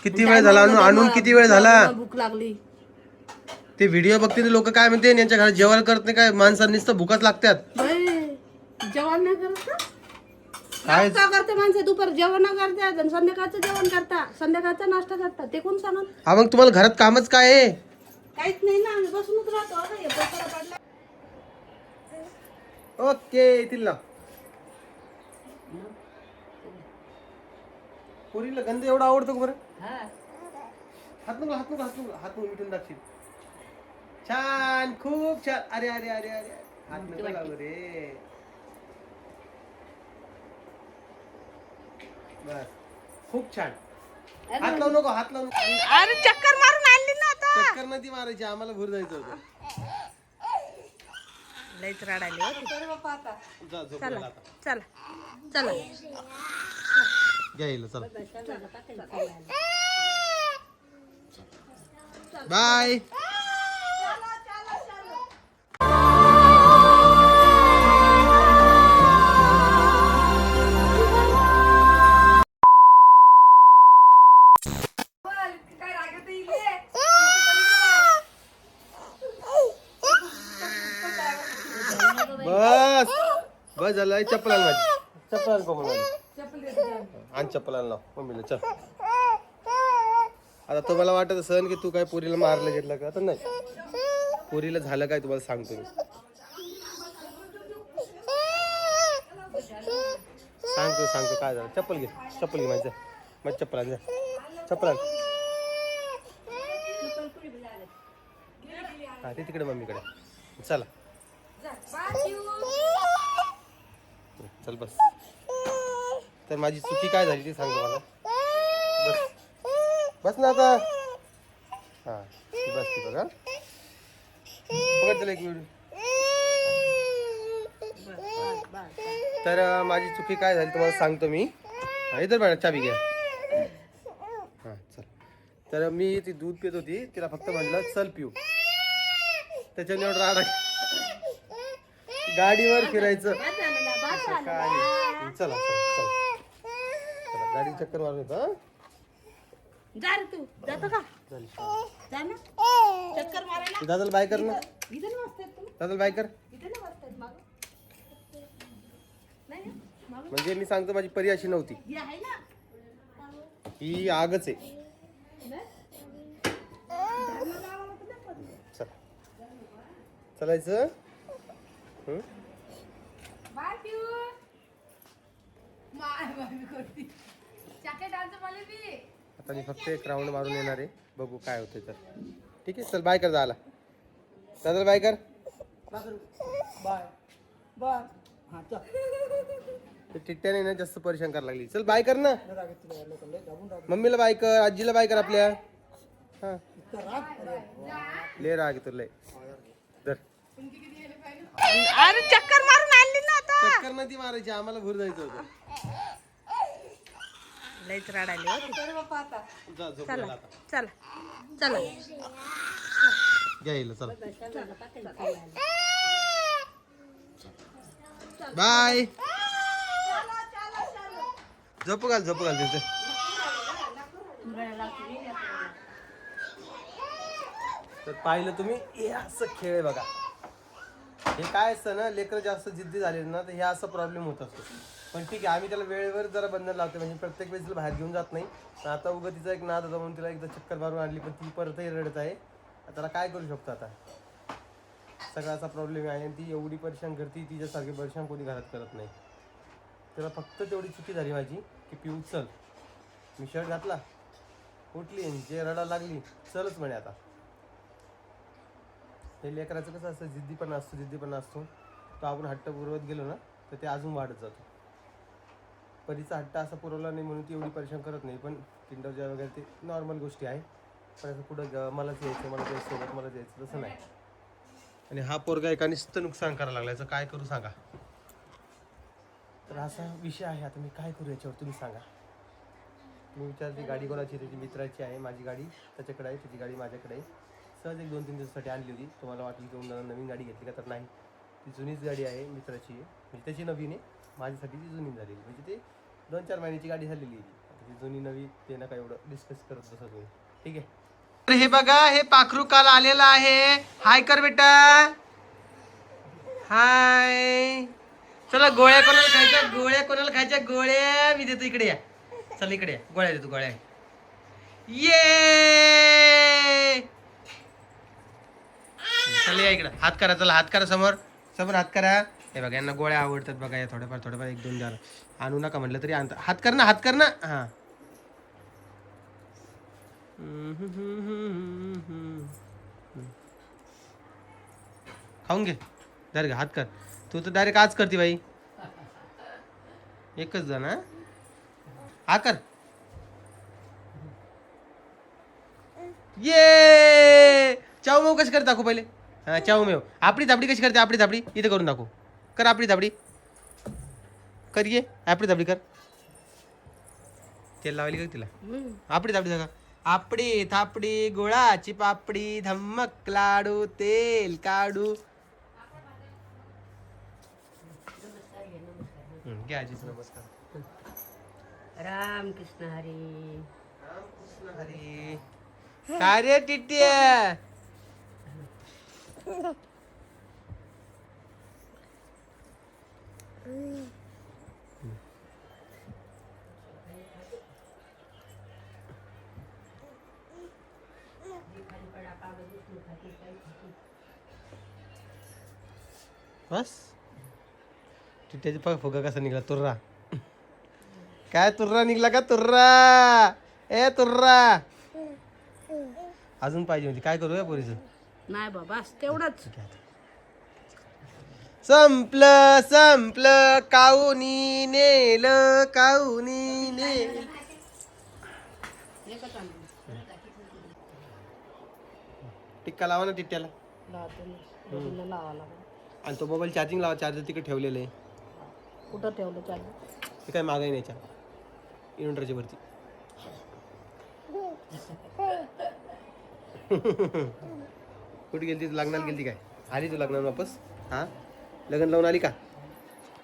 किती वेळ झाला आणून किती वेळ झाला. भूक लागली. ते व्हिडिओ बघते ते लोक काय म्हणते यांच्या घरात जेवण करत नाही काय माणसांनीच तर भूकच लागतात. जेवण नाही करत का? काय नाश्ता करते माणसं दुपार जेवण करतात आणि संध्याकाळचं जेवण करता संध्याकाळचा नाश्ता करतात ते कोण सांगत. हा मग तुम्हाला घरात कामच काय आहे. काहीच नाही ना आम्ही बसूनच राहतो. आता हे पसारा पडला. ओके येतील ना. पुरीला गंध एवढा आवडतो का बरं. हात नको हात नको हात नको हात नको मिठून दाखशील. छान खूप छान. अरे अरे अरे अरे हात नको लावू रे. बस खूप छान. हात लावू नको हात लावू नको. अरे चक्कर मारून आणली ना आता. चक्कर नाही मारायची आम्हाला भूर जायचं होतं. लईच रडायली हो. जा झोपायला आता. चला चला घ्यायला चला. बाय. बस बस झालं. चप्पल आण माझी. चप्पल आण कोमल आण चप्पल आण लाव मम्मीला. चल आता तुम्हाला वाटत असेल की तू काय पुरीला मारलं घेतलं का तर नाही. पुरीला झालं काय तुम्हाला सांगतो मी. सांगतो काय झालं. चप्पल घे माझं माझी चप्पल आण. चप्पल आण. हा ते तिकडे मम्मीकडे. चला चल बस. तर माझी चुकी काय झाली ती सांगतो मला. बस बस ना आता. हा बस ती बघा बघा त्याला एक मिनिट. तर माझी चुकी काय झाली तुम्हाला सांगतो मी. इधर मॅडम चाबी घ्या. हा चल. तर मी ती दूध पित होती तिला फक्त म्हटलं चल पिऊ. त्याच्याने एवढं राडा गाडीवर फिरायचं काय. चला गाडी चक्कर मारून येतो. जा रे तू जातो का. जा ना चक्कर मारायला. दादाला बाय कर ना. इथे ना बसतायत तुम्ही. दादाला बाय कर. इथे ना बसतायत मागं. नाही ना मागं. म्हणजे मी सांगतो माझी परी अशी नव्हती. ही आहे ना. ही आगच आहे. चला चलायचं. बाय पिऊ. माय करती. चाके डान्स वाले भी. आता मी फक्त एक राऊंड मारून येणार आहे. बघू काय होतंय तर. ठीक आहे चल बाय कर. झाला दादाला बाय कर. Bye bye. हा चल. ते टिट्ट्याने ना जास्त परेशान करायला लागली. चल बाय कर ना. मम्मीला बाय कर. आजीला बाय कर आपल्या. हा ले राग येतो लय. धर. अरे चक्कर मारून आणली ना आता. चक्कर नाही मारायची आम्हाला भूर जायचं होतं. लईच रडायली हो. जा झोपायला आता. चला चला घ्यायला चला. बाय. झोपू घाल तिथे. तर पाहिलं तुम्ही हे असं खेळ आहे बघा. हे काय असतं ना लेकरं जास्त जिद्दी झाले ना तर हे असा प्रॉब्लेम होत असतो. पण ठीक आहे आम्ही त्याला वेळेवर जरा बंधन लावतो. म्हणजे प्रत्येक वेळेस बाहेर घेऊन जात नाही. पण आता उगा तिचा एक नाद होता म्हणून तिला एकदा चक्कर मारून आणली. पण ती परतही रडत आहे. त्याला काय करू शकतो आता. सगळा असा प्रॉब्लेम आहे. आणि ती एवढी परेशान करते. तिच्यासारखी परेशान कोणी घरात करत नाही. त्याला फक्त तेवढी चुकी झाली माझी की पिऊ चल. मी शर्ट घातला उठली आणि जे रडायला लागली चलच म्हणे आता. हे लेकराचं कसं असतं जिद्दीपणा असतो. तो आपण हट्ट पुरवत गेलो ना तर ते अजून वाढत जातो. परीचा हट्ट असा पुरवला नाही म्हणून ती एवढी परेशान करत नाही. पण किंडर जॉय वगैरे ते नॉर्मल गोष्टी आहे. पण असं पुढं मलाच यायचं सोबत मलाच यायचं तसं नाही. आणि हा पोरगा एका नुसतं नुकसान करायला लागला. याचं काय करू सांगा. तर असा विषय आहे. आता मी काय करू याच्यावर तुम्ही सांगा. मी विचारते गाडी कोणाची. त्याची मित्राची आहे. माझी गाडी त्याच्याकडे आहे. त्याची गाडी माझ्याकडे आहे. सहज एक 2-3 दिवसासाठी आणली होती. तुम्हाला वाटली की नवीन गाडी घेतली का तर नाही. ती जुनीच गाडी आहे मित्राची आहे. म्हणजे त्याची नवीन आहे. माझ्यासाठी ती जुनी झालेली. म्हणजे ते 2-4 महिन्याची गाडी झालेली आहे. जी जुनी नवी ते नका एवढं डिस्कस करत बसा तुम्ही, ठीक आहे. तर हे बघा, हे पाखरू काल आलेला आहे. हाय कर बेटा, हाय. चला गोळ्या कोणाला खायच्या, गोळ्या कोणाला खायच्या, गोळ्या मी देतो. इकडे या, चल इकडे या, गोळ्या देतो, गोळ्या. ये चल या इकडं, हात करा, चला हात करा, समोर समोर हात करा. हे बघा यांना गोळ्या आवडतात बघा, या थोड्याफार थोड्याफार 1-2 द्या. आणू नका म्हटलं तरी आणतात. हात कर ना, हात कर ना. हा खाऊन घे, डायरेक्ट हात कर. तू तर डायरेक्ट आज करते बाई, एकच जण. हा कर. ये चाव मेव कशी करते दाखव पहिले. हा चाव मेव. आपली थापडी कशी करते, आपली थापडी इथे करून दाखव. कर आपली थापडी, कर. ये आपली थापडी कर. तेल लावली का तिला. आपली थापडी सांगा. आपडी थापडी गुळाची पापडी, धम्मक लाडू तेल काढू. घ्या आजीच नमस्कार. राम कृष्ण हरी. रामकृष्ण हरी. काय रे टिट्या. बस टिट्याची पग फुगा कसा निघाला, तुर्रा. काय तुर्रा निघला का, तुर्रा. ए तुर्रा अजून पाहिजे होती. काय करू या पोरीचं. नाही बाबा तेवढंच. संपलं संपलं काऊनी नेलं, काऊनी नेलं. टिक्का लावा ना टिट्याला. आणि तो मोबाईल चार्जिंग लावा, चार्जर तिकडे ठेवलेलं आहे. कुठं ठेवलं चार्जर. ते काय मागाय नाही, इन्व्हर्टरच्या वरती. कुठे गेली ती, लग्नाला गेली काय. आली तू लग्नाला वापस. हा लग्न लावून आली का.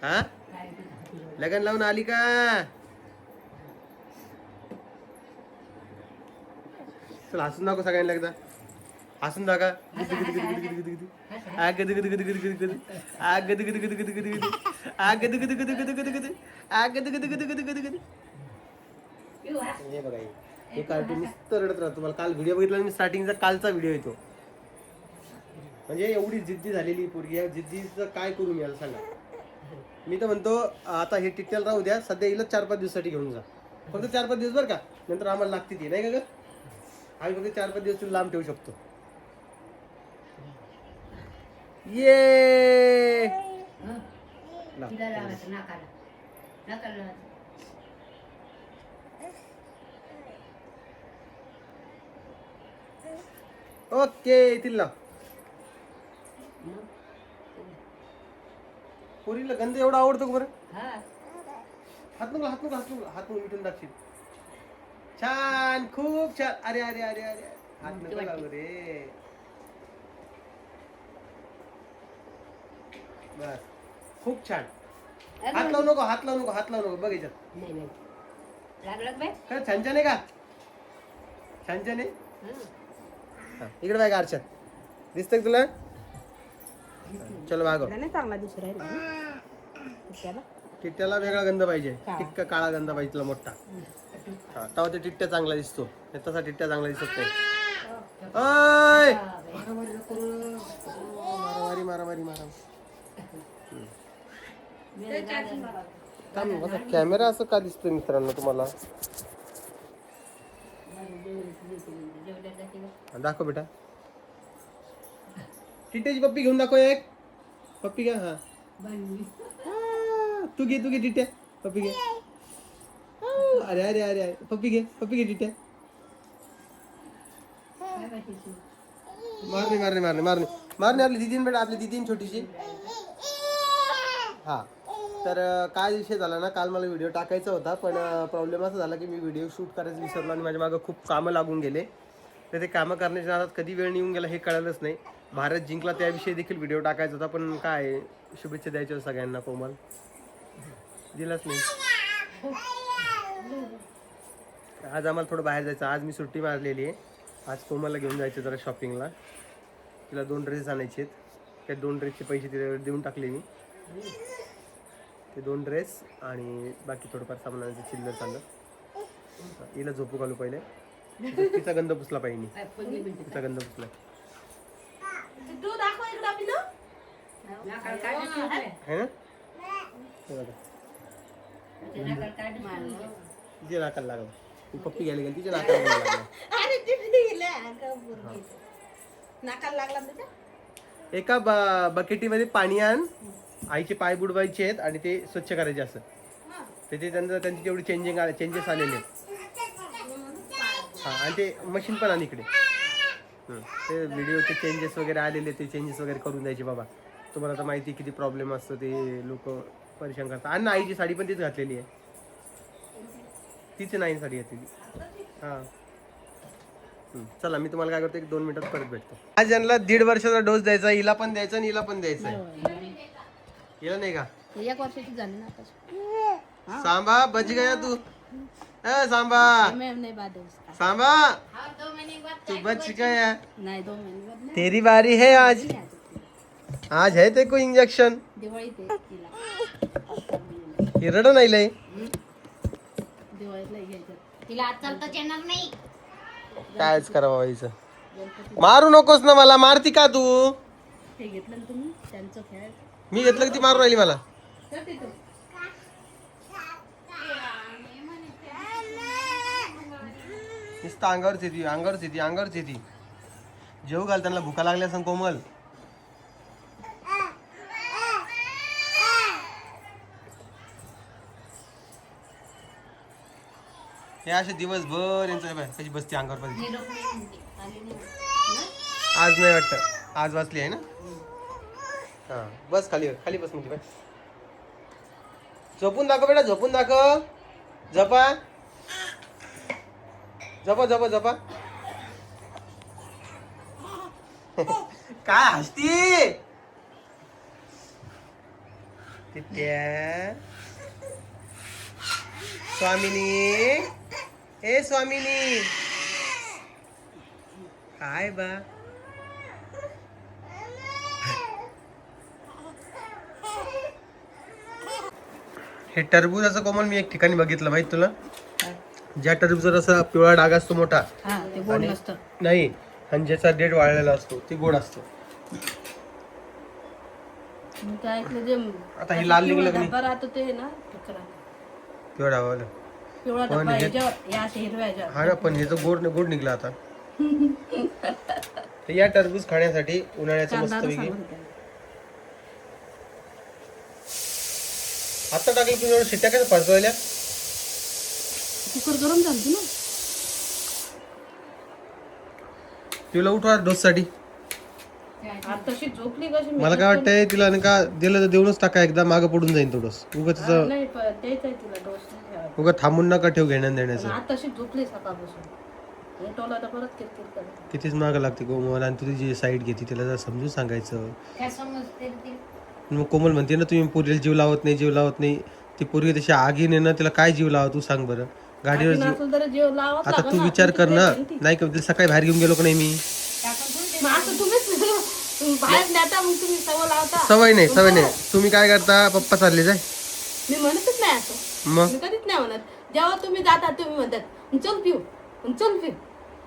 हा लग्न लावून आली का. चल हसून दाखव सगळ्यांना एकदा, हसून दाखवा. हे बघा, हे कार्टून नुसतं रडत राहतो. तुम्हाला काल व्हिडिओ बघितला मी, स्टार्टिंगचा कालचा व्हिडिओ येतो. म्हणजे एवढी जिद्दी झालेली पोरगी. या जिद्दीचं काय करू मी, याला सांगा. मी तर म्हणतो आता हे टिट्याला राहू द्या, सध्या येईल 4-5 दिवसासाठी घेऊन जा. फक्त 4-5 दिवस बरं का, नंतर आम्हाला लागते ती, नाही का ग. आम्ही फक्त 4-5 दिवस तुला लांब ठेवू शकतो. ये ओके तिला. पोरीला गंध एवढा आवडतो का बरं. हात नको हात नको हात नको, हात नको मिटून दाखशील. छान, खूप छान. अरे अरे अरे अरे हात नको लावू रे. बस खूप छान. हात लावू नको, हात लावू नको, हात लावू नको. बघ याच्यात काय छान छान आहे का, छान छान आहे. इकडे बघ आरशात, दिसतंय का तुला. चलो भागो. चांगला दिसू राहिला. टिट्ट्याला वेगळा गंध पाहिजे, टिक्का काळा गंध पाहिजे तुला मोठा. हा तेव्हा ते टिट्ट्या चांगला दिसतो, तसा टिट्ट्या चांगला दिसत नाही. ओय मारामारी मारामारी मारा. बघा कॅमेरा असं का दिसतोय मित्रांनो तुम्हाला. दाखव बेटा, टिट्ट्याची पप्पी घेऊन दाखव. एक पप्पी घ्या. हा तू घे टिट्ट्या, पप्पी घे. अरे अरे अरे अरे पप्पी घे टिट्ट्या. मारणे मारणे मारणे मारणे मारणे. आपली दिदीन बेटा, आपली दिदीन छोटीशी. हा तर काय विषय झाला ना, काल मला व्हिडिओ टाकायचा होता, पण प्रॉब्लेम असा झाला की मी व्हिडिओ शूट करायचं विसरलो आणि माझ्या मागं खूप कामं लागून गेले. तर ते कामं करण्याच्या नादात कधी वेळ निघून गेला हे कळलंच नाही. भारत जिंकला त्याविषयी देखील व्हिडिओ टाकायचा होता, पण काय शुभेच्छा द्यायच्या सगळ्यांना. कोमल दिलाच नाही. आज आम्हाला थोडं बाहेर जायचं. आज मी सुट्टी मारलेली आहे. आज कोमलला घेऊन जायचं जरा शॉपिंगला. तिला 2 ड्रेस आणायचे आहेत. त्या 2 ड्रेसचे पैसे तिला देऊन टाकले मी. ते 2 ड्रेस आणि बाकी थोडंफार सामान आणायचं चिल्लर चाललं. हिला झोपू घालू पहिले. तिचा गंध पुसला पाहिजे. तिचा गंध पुसला तू दाखव इकडं पिल्लू. है ना. हे बघा. तिच्या नाकाला लागला. ती पप्पी घ्यायला गेली तिच्या नाकाला लागला. अरे तिथे गेले अगं पोरगी. नाकाला लागला तुझ्या. एका बकेटीमध्ये पाणी आण. आईचे पाय बुडवायचे आहेत आणि ते स्वच्छ करायचे असं. ते त्यांची जेवढी चेंजेस आलेले आहेत. हा आणि ते मशीन पण आणि इकडे ते व्हिडिओचे चेंजेस वगैरे आलेले ते चेंजेस वगैरे करून द्यायचे बाबा. तुम्हाला तर माहिती किती प्रॉब्लेम असतो ते लोक परेशान करतात. आणि आईची साडी पण तीच घातलेली आहे. तीच नाही साडी घातलेली. हा चला मी तुम्हाला काय करतो 1-2 मिनिटात परत भेटतो. आज यांना 1.5 वर्षाचा डोस द्यायचा. हिला पण द्यायचा आणि हिला पण द्यायचा. हिला नाही का 1 वर्षाची झाली ना आता. सांबा बच गया तू. सांबा नहीं बाद सांबा तू बच गया. नहीं 2 महिने बाद नाही. तेरी बारी है आज. आज है ते को इंजेक्शन. दिवाळी ते तिला हिरड नाही लय. दिवाळीला घ्यायचं. तिला आज चालताच येणार नाही. कायच करावं व्हायचं. मारू नकोस ना मला. मारती का तू. ते घेतलं ना तुम्ही त्यांचं खेळ. मी घेतलं की ती मारू राहिली मला. नुसतं अंगावरच येते. जेव घाल त्यांना भुका लागल्या असं कोमल. हे असे दिवसभर यांचं कशी बसते अंगावर पाहिजे. आज नाही वाटत. आज वाचली आहे ना. हा बस खाली बस म्हणजे बाय. झोपून दाखव बेटा. झोपून दाखव. झपा. काय हसती. स्वामिनी ए स्वामिनी काय बा. हे टरबूजाचं कोमल मी एक ठिकाणी बघितलं माहित तुला. ज्या टरबूजाचा असा पिवळा डाग असतो मोठा ते गोड नसतं. नाही आणि ज्याचा डेट वाळलेला असतो ते गोड असतो. मी काय ऐकलं जे आता हे लाल निघलं डब्बा राहतो ते ना पिवळा वाला. पिवळा डब्बा ह्याच्यावर या अशा हिरव्या ह्याच्यावर. हा ना पण ह्याचं गोड निघला आता. तर या टरबूज खाण्यासाठी उन्हाळ्याचं मस्तपैकी आता टाकलं की एवढं शिट्या कसं परतवायला. कुकर गरम झालं ना. तिला उठवा डोस साठी. आताशी झोपली कशी. मला काय वाटतंय तिला नाही का दिलं तर देऊनच टाका. एकदा मागं पडून जाईल तो डोस. उगाच तिचं नाही द्यायचंय तिला डोस नाही ठेवायचा. उगा थांबून नका ठेव घेण्यान देण्याचं. आताशी झोपली सकाळपासून. उठवला तर परत किरकिर करत. कितीच मागं लागते कोमल. आणि तुझी जी साईड घेते तिला जरा समजून सांगायचं. काय समजते ती. मग कोमल म्हणते ना तुम्ही पोरीला जीव लावत नाही. ती पोरगी तशी आगीने ना तिला काय जीव लावा तू सांग बरं. गाडीवर असेल तर जीव लावाच आता तू विचार कर ना. नाही का सकाळी बाहेर घेऊन गेलो का नाही मी. मग आता तुम्हीच बाहेर नेता मग तुम्ही सवय लावता. सवय नाही. तुम्ही काय करता पप्पा चालले जाय. मी म्हणतच नाही असं. मग मी कधीच नाही म्हणत. जेव्हा तुम्ही जाता तुम्ही म्हणतात चल पिऊ.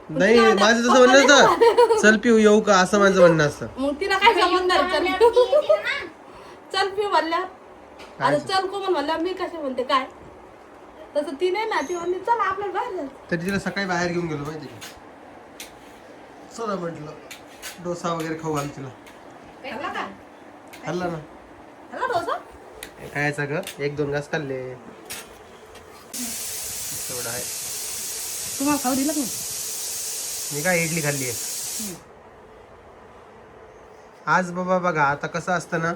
नाही माझं तसं म्हणणं होतं. चल पिऊ येऊ का असं माझं म्हणणं असतं. मग तिला काय समजणार चल पिऊ म्हणल्या. आता चल कोमल म्हणल्या मी कसे म्हणते काय तसं ती नाही ना. ती म्हणली चल आपल्याला बाहेर जायचं. तरी तिला सकाळी बाहेर घेऊन गेलो माहिती का. चला म्हटलं डोसा वगैरे खाऊ घाल तिला. खाल्ला ना. हॅलो डोसा खायचा ग. 1-2 घास खाल्ले. तेवढं आहे. तुम्हाला खाऊ दिलं का. मी काय इडली खाल्ली आहे आज बाबा. बघा आता कसं असतं ना.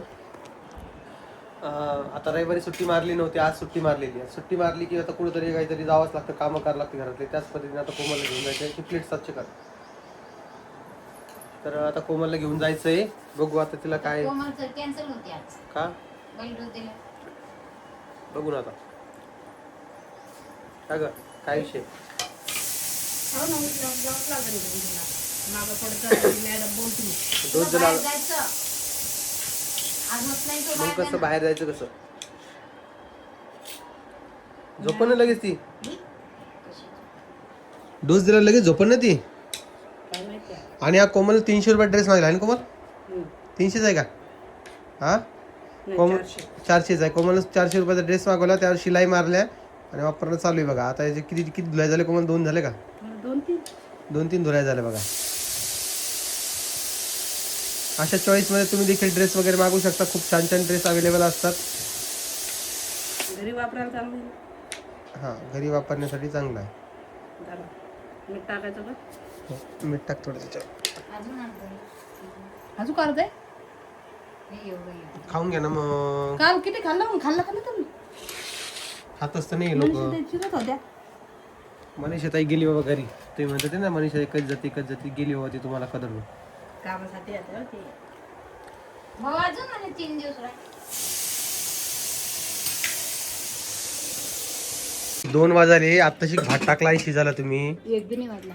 आता रविवारी सुट्टी मारली नव्हती. आज सुट्टी मारलेली आहे. सुट्टी मारली की आता कुठेतरी काहीतरी जावंच लागतं. कामं करावं लागते घरातले. त्याच पद्धतीने आता कोमलला घेऊन जायचं की प्लेट स्वच्छ कर. तर आता कोमलला घेऊन जायचंय. बघू आता तिला काय कोमलचं कॅन्सल होते आज. का पहिली डोस दिला. बघू ना आता. काय विषय हो ना, उठल्यावर जावंच लागेल घरी तुला. मागं पडत राहिली, मॅडम बोलते मी. डोस तुला दिला बाहेर जायचं आज होत नाही तो मग बाहेर कसं जाणार. बाहेर जायचं कसं झोपण ना लगेच ती डोस दिला लगेच झोपण ना ती काय माहिती आहे. आणि हा कोमल 300 रुपये ड्रेस मागला आहे ना कोमल हम्म. 300च आहे का हा नाही, कोमल 400. 400च आहे कोमल 400 रुपयाचा ड्रेस मागवला त्यावर शिलाई मारल्या आणि वापरणं चालू आहे बघा आता याचे किती किती धुलाई झाले कोमल 2 झाले का मला 2-3. 2-3 धुलाई झाले बघा अशा चॉईसमध्ये तुम्ही देखील ड्रेस वगैरे मागू शकता खूप छान छान ड्रेस अवेलेबल असतात घरी वापरायला चांगलं आहे. हां घरी वापरण्यासाठी चांगलं आहे झालं. मीठ टाकायचं का हो, मीठ टाक थोडं त्याच्यावर अजून आणतोय. अजून करत आहे. हे एवढं खाऊन घ्या ना मग काल किती खाल्लं मग खाल्लं का नाही तुम्ही खातच तर नाही मनीषा लोक ताई चिरत होत्या. मनीषा ताई गेली बाबा घरी ते म्हणत होते ना मनीषा एकच जाती गेली बाबा ती तुम्हाला कदर नाही. कामासाठी येते हो ती. भाऊ अजून म्हणे 3 दिवस राहिले. 2 वाजले आत्ताशी भात टाकला आहे शिजायला तुम्ही एक बी नाही वाजला.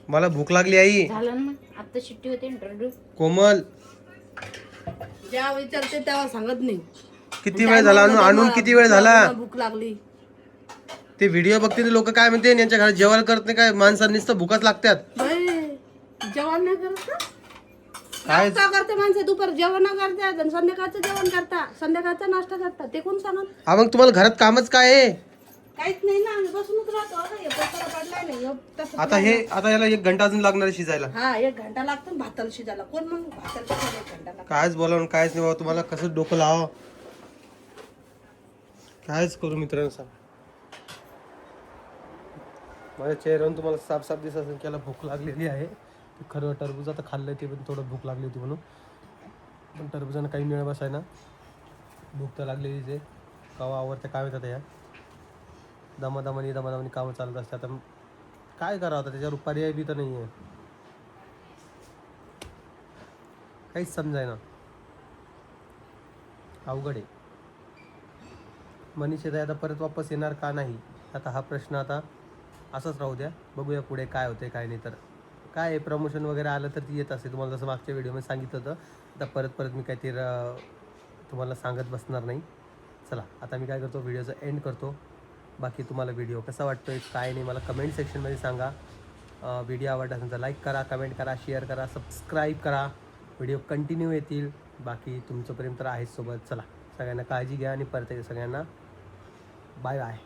मला भूक लागली आई झालं ना मग आता शिट्टी होते इंटरव्ह्यू. कोमल जेव्हा विचारते तेव्हा सांगत नाही. किती वेळ झाला आणून किती वेळ झाला मला भूक लागली. ते व्हिडिओ बघते लोक काय म्हणते यांच्या घरात जेवण करत नाही काय माणसांनीच तर भूकच लागतात बाई, जेवण नाही करत का? काय नाश्ता करते माणसं दुपार जेवण करतात आणि संध्याकाळचं जेवण करता संध्याकाळचा नाश्ता करतात ते कोण सांगत हा मग तुम्हाला घरात कामच काय आहे काहीच नाही ना आम्ही बसूनच राहतो आता हे पत्रा पडलाय नाही हे तसंच आता याला 1 घंटा अजून लागणार आहे शिजायला हा 1 घंटा लागतो ना भाताला शिजायला कोण मग भाताला शिजायला 1 घंटा लागतो कायच बोलावून कायच नाही बाबा तुम्हाला कसं डोकं लावा कायच करू मित्रांनो सांग माझ्या चेहऱ्यावरून तुम्हाला साफ साफ दिसत असेल की याला भूक लागलेली आहे ते खरं टरबूज आता खाल्लं ते पण थोडं भूक लागली होती म्हणून पण टरबुजानं काही मिळ बसाय ना भूक तर लागलेलीच आहे कवा आवडते काय होतं या दमादमानी कामं चालत असते आता काय करावं आता त्याच्यावर पर्याय बी तर नाही आहे काहीच समजाय ना अवघड आहे मनीषा ताई आता परत वापस येणार का नाही आता हा प्रश्न आता असंच राहू द्या बघूया पुढे काय होते काय नाही तर काय प्रमोशन वगैरे आलं तर ती येत असते तुम्हाला जसं मागच्या व्हिडिओमध्ये सांगितलं होतं आता परत मी काहीतरी तुम्हाला सांगत बसणार नाही चला आता मी काय करतो व्हिडिओचं एंड करतो बाकी तुम्हाला व्हिडिओ कसा वाटतोय काय नाही मला कमेंट सेक्शनमध्ये सांगा व्हिडिओ आवडला असेल तर लाईक करा कमेंट करा शेअर करा सबस्क्राईब करा व्हिडिओ कंटिन्यू येतील बाकी तुमचं प्रेम तर आहेच सोबत चला सगळ्यांना काळजी घ्या आणि परत सगळ्यांना बाय बाय